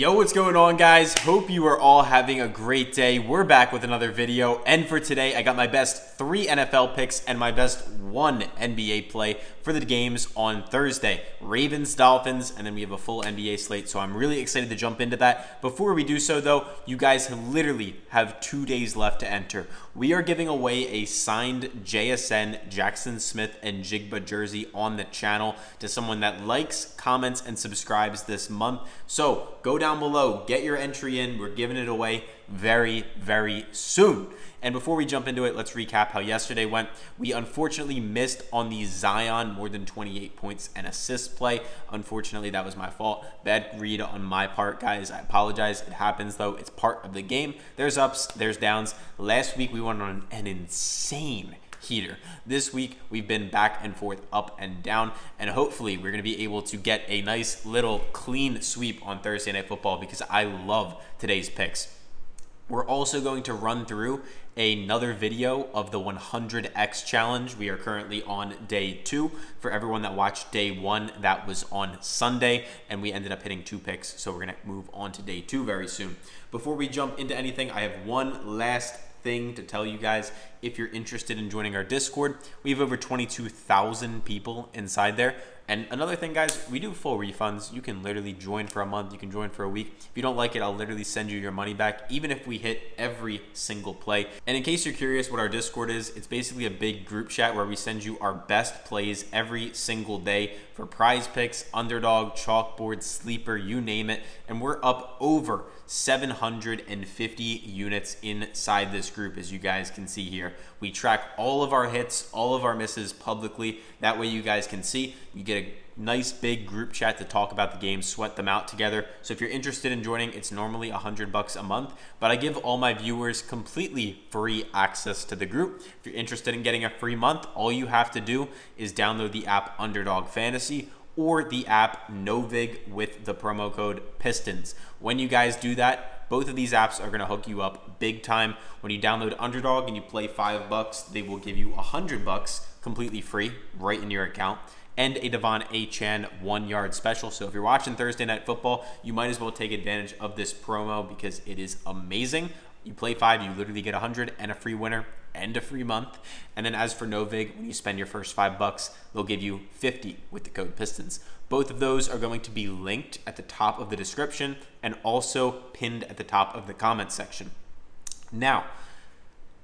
Yo, what's going on, guys? Hope you are all having a great day. We're back with another video, and for today I got my best 3 NFL picks and my best 1 NBA play for the games on Thursday. Ravens, Dolphins, and then we have a full NBA slate, so I'm really excited to jump into that. Before we do so though, you guys literally have 2 days left to enter. We are giving away a signed JSN, Jackson Smith, and Jigba jersey on the channel to someone that likes, comments, and subscribes this month. So go down below, get your entry in. We're giving it away very, very soon. And before we jump into it, let's recap how yesterday went. We unfortunately missed on the Zion more than 28 points and assist play. Unfortunately, that was my fault. Bad read on my part, guys. I apologize. It happens, though. It's part of the game. There's ups, there's downs. Last week, we went on an insane heater. This week, we've been back and forth, up and down, and hopefully we're going to be able to get a nice little clean sweep on Thursday Night Football because I love today's picks. We're also going to run through another video of the 100x challenge. We are currently on day 2. For everyone that watched day 1, that was on Sunday, and we ended up hitting 2 picks, so we're going to move on to day 2 very soon. Before we jump into anything, I have one last thing to tell you guys. If you're interested in joining our Discord, we have over 22,000 people inside there. And another thing, guys, we do full refunds. You can literally join for a month. You can join for a week. If you don't like it, I'll literally send you your money back, even if we hit every single play. And in case you're curious what our Discord is, it's basically a big group chat where we send you our best plays every single day for PrizePicks, Underdog, Chalkboard, Sleeper, you name it. And we're up over 750 units inside this group, as you guys can see here. We track all of our hits, all of our misses publicly. That way you guys can see. You get a nice big group chat to talk about the game, sweat them out together. So if you're interested in joining, it's normally $100 a month, but I give all my viewers completely free access to the group. If you're interested in getting a free month, all you have to do is download the app Underdog Fantasy or the app Novig with the promo code PISTONS. When you guys do that, both of these apps are going to hook you up big time. When you download Underdog and you play $5, they will give you $100 completely free right in your account, and a Achane 1-yard special. So if you're watching Thursday Night Football, you might as well take advantage of this promo because it is amazing. You play 5, you literally get 100 and a free winner and a free month. And then as for Novig, when you spend your first $5, they'll give you 50 with the code PISTONS. Both of those are going to be linked at the top of the description and also pinned at the top of the comment section. Now,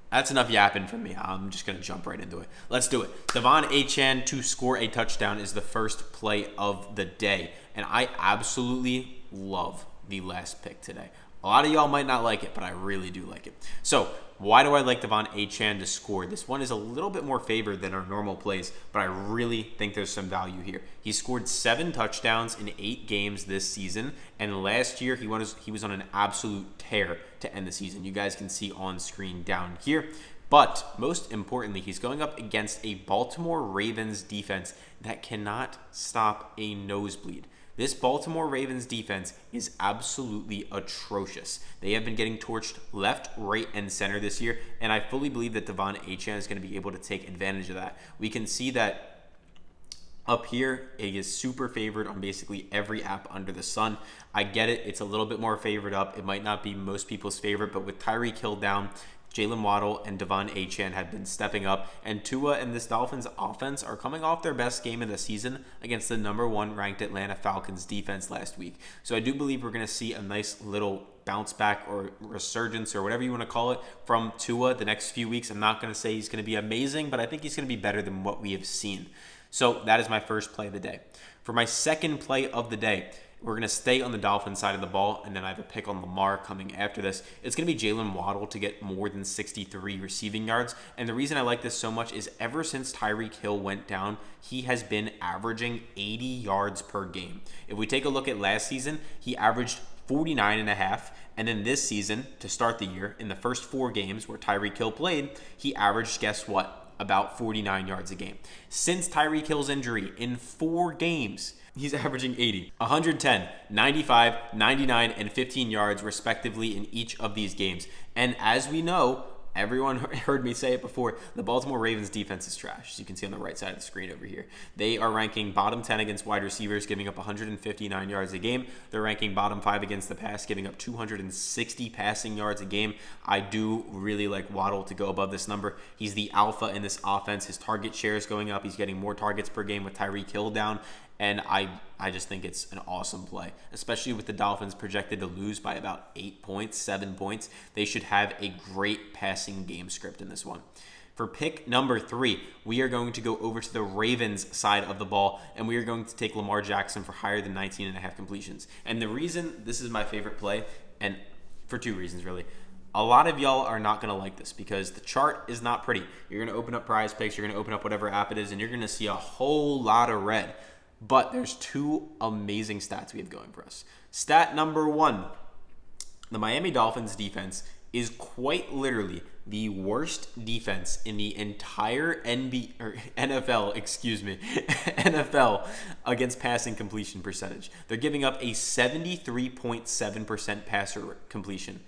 that's enough yapping from me. I'm just going to jump right into it. Let's do it. Achane to score a touchdown is the first play of the day. And I absolutely love the last pick today. A lot of y'all might not like it, but I really do like it. So why do I like Achane to score? This one is a little bit more favored than our normal plays, but I really think there's some value here. He scored 7 touchdowns in 8 games this season, and last year he was on an absolute tear to end the season. You guys can see on screen down here. But most importantly, he's going up against a Baltimore Ravens defense that cannot stop a nosebleed. This Baltimore Ravens defense is absolutely atrocious. They have been getting torched left, right, and center this year, and I fully believe that Achane is going to be able to take advantage of that. We can see that up here, it is super favored on basically every app under the sun. I get it. It's a little bit more favored up. It might not be most people's favorite, but with Tyreek Hill down, Jalen Waddle and Achane have been stepping up, and Tua and this Dolphins offense are coming off their best game of the season against the #1 ranked Atlanta Falcons defense last week. So I do believe we're going to see a nice little bounce back or resurgence or whatever you want to call it from Tua the next few weeks. I'm not going to say he's going to be amazing, but I think he's going to be better than what we have seen. So that is my first play of the day. For my second play of the day, we're going to stay on the Dolphins side of the ball, and then I have a pick on Lamar coming after this. It's going to be Jalen Waddle to get more than 63 receiving yards, and the reason I like this so much is ever since Tyreek Hill went down, he has been averaging 80 yards per game. If we take a look at last season, he averaged 49.5, and then this season, to start the year, in the first 4 games where Tyreek Hill played, he averaged, guess what, about 49 yards a game. Since Tyreek Hill's injury, in 4 games, he's averaging 80, 110, 95, 99, and 15 yards respectively in each of these games. And as we know, everyone heard me say it before. The Baltimore Ravens defense is trash, as you can see on the right side of the screen over here. They are ranking bottom 10 against wide receivers, giving up 159 yards a game. They're ranking bottom 5 against the pass, giving up 260 passing yards a game. I do really like Waddle to go above this number. He's the alpha in this offense. His target share is going up. He's getting more targets per game with Tyreek Hill down. And I just think it's an awesome play, especially with the Dolphins projected to lose by about 8 points, 7 points. They should have a great passing game script in this one. For pick number 3, we are going to go over to the Ravens side of the ball, and we are going to take Lamar Jackson for higher than 19.5 completions. And the reason this is my favorite play, and for 2 reasons really. A lot of y'all are not going to like this because the chart is not pretty. You're going to open up PrizePicks, you're going to open up whatever app it is, and you're going to see a whole lot of red. But there's 2 amazing stats we have going for us. Stat number 1, the Miami Dolphins defense is quite literally the worst defense in the entire NFL against passing completion percentage. They're giving up a 73.7% passer completion.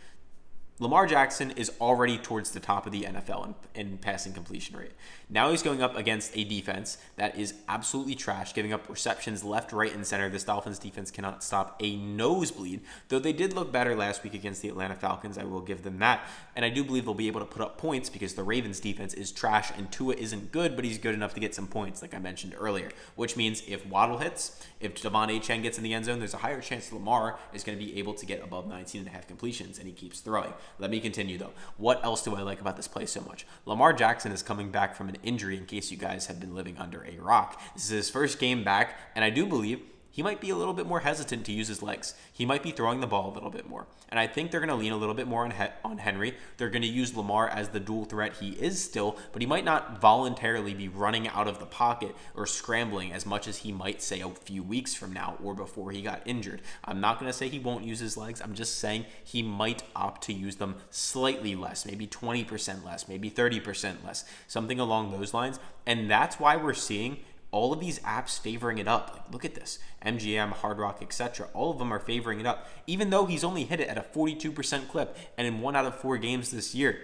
Lamar Jackson is already towards the top of the NFL in passing completion rate. Now he's going up against a defense that is absolutely trash, giving up receptions left, right, and center. This Dolphins defense cannot stop a nosebleed, though they did look better last week against the Atlanta Falcons. I will give them that. And I do believe they'll be able to put up points because the Ravens defense is trash and Tua isn't good, but he's good enough to get some points, like I mentioned earlier, which means if Waddle hits, if Achane gets in the end zone, there's a higher chance Lamar is going to be able to get above 19.5 completions, and he keeps throwing. Let me continue, though. What else do I like about this play so much? Lamar Jackson is coming back from an injury, in case you guys have been living under a rock. This is his first game back, and I do believe he might be a little bit more hesitant to use his legs. He might be throwing the ball a little bit more. And I think they're going to lean a little bit more on Henry. They're going to use Lamar as the dual threat he is still, but he might not voluntarily be running out of the pocket or scrambling as much as he might say a few weeks from now or before he got injured. I'm not going to say he won't use his legs. I'm just saying he might opt to use them slightly less, maybe 20% less, maybe 30% less, something along those lines. And that's why we're seeing all of these apps favoring it up. Like, look at this. MGM, Hard Rock, etc. All of them are favoring it up, even though he's only hit it at a 42% clip and in 1 out of 4 games this year.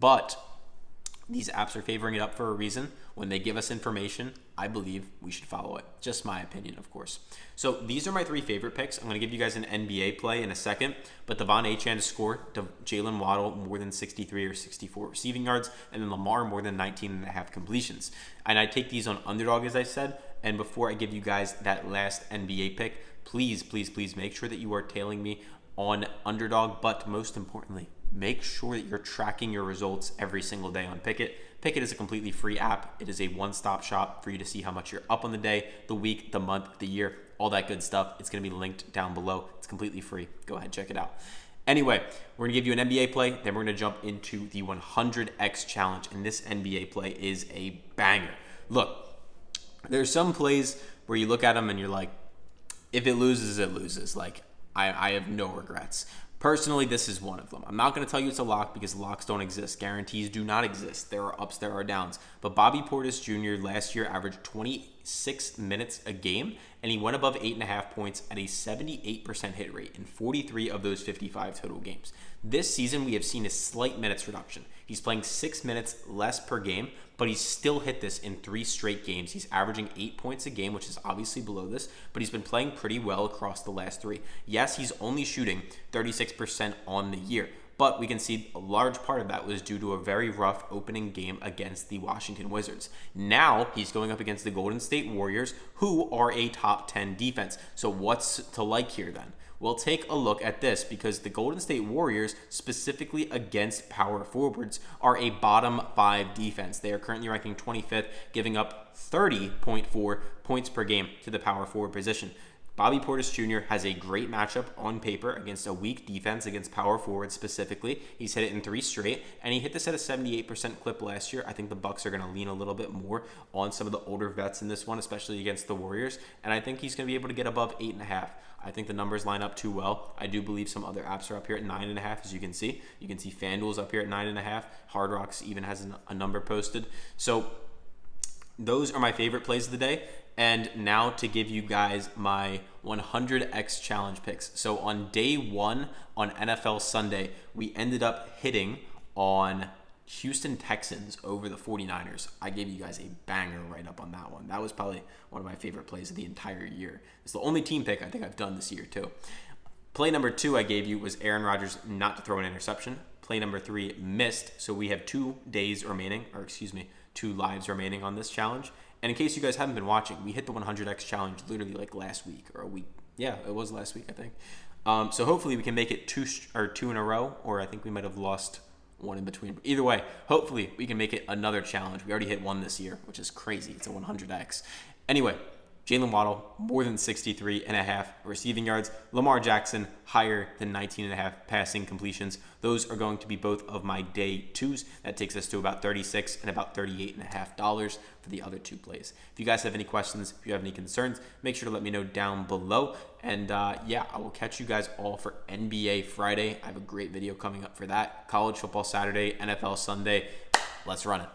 But these apps are favoring it up for a reason. When they give us information, I believe we should follow it. Just my opinion, of course. So these are my 3 favorite picks. I'm going to give you guys an NBA play in a second. But Achane to score, Jalen Waddle more than 63 or 64 receiving yards, and then Lamar more than 19.5 completions. And I take these on Underdog, as I said. And before I give you guys that last NBA pick, please, please, please make sure that you are tailing me on Underdog. But most importantly, make sure that you're tracking your results every single day on Pikkit. Pikkit is a completely free app. It is a one-stop shop for you to see how much you're up on the day, the week, the month, the year, all that good stuff. It's going to be linked down below. It's completely free. Go ahead, check it out. Anyway, we're going to give you an NBA play, then we're going to jump into the 100x challenge, and this NBA play is a banger. Look, there's some plays where you look at them and you're like, if it loses, it loses. Like, I have no regrets. Personally, this is one of them. I'm not going to tell you it's a lock because locks don't exist. Guarantees do not exist. There are ups, there are downs. But Bobby Portis Jr. last year averaged 26 minutes a game, and he went above 8.5 points at a 78% hit rate in 43 of those 55 total games. This season, we have seen a slight minutes reduction. He's playing 6 minutes less per game, but he's still hit this in 3 straight games. He's averaging 8 points a game, which is obviously below this, but he's been playing pretty well across the last 3. Yes, he's only shooting 36% on the year, but we can see a large part of that was due to a very rough opening game against the Washington Wizards. Now he's going up against the Golden State Warriors, who are a top 10 defense. So what's to like here then? We'll take a look at this because the Golden State Warriors, specifically against power forwards, are a bottom 5 defense. They are currently ranking 25th, giving up 30.4 points per game to the power forward position. Bobby Portis Jr. has a great matchup on paper against a weak defense against power forwards specifically. He's hit it in 3 straight, and he hit this at a 78% clip last year. I think the Bucks are going to lean a little bit more on some of the older vets in this one, especially against the Warriors, and I think he's going to be able to get above 8.5. I think the numbers line up too well. I do believe some other apps are up here at 9.5, as you can see. You can see Fanduel's up here at 9.5. Hard Rocks even has a number posted. So those are my favorite plays of the day. And now to give you guys my 100x challenge picks. So on day 1 on NFL Sunday, we ended up hitting on Houston Texans over the 49ers. I gave you guys a banger right up on that one. That was probably one of my favorite plays of the entire year. It's the only team pick I think I've done this year too. Play number 2 I gave you was Aaron Rodgers not to throw an interception. Play number 3 missed. So we have 2 days remaining, or excuse me, 2 lives remaining on this challenge. And in case you guys haven't been watching, we hit the 100x challenge literally like last week or a week. Yeah, it was last week, I think. So hopefully we can make it 2 in a row, or I think we might have lost one in between. Either way, hopefully we can make it another challenge. We already hit one this year, which is crazy. It's a 100x. Anyway, Jalen Waddle, more than 63.5 receiving yards. Lamar Jackson, higher than 19.5 passing completions. Those are going to be both of my day 2s. That takes us to about $36 and about $38.5 for the other 2 plays. If you guys have any questions, if you have any concerns, make sure to let me know down below. And yeah, I will catch you guys all for NBA Friday. I have a great video coming up for that. College football Saturday, NFL Sunday. Let's run it.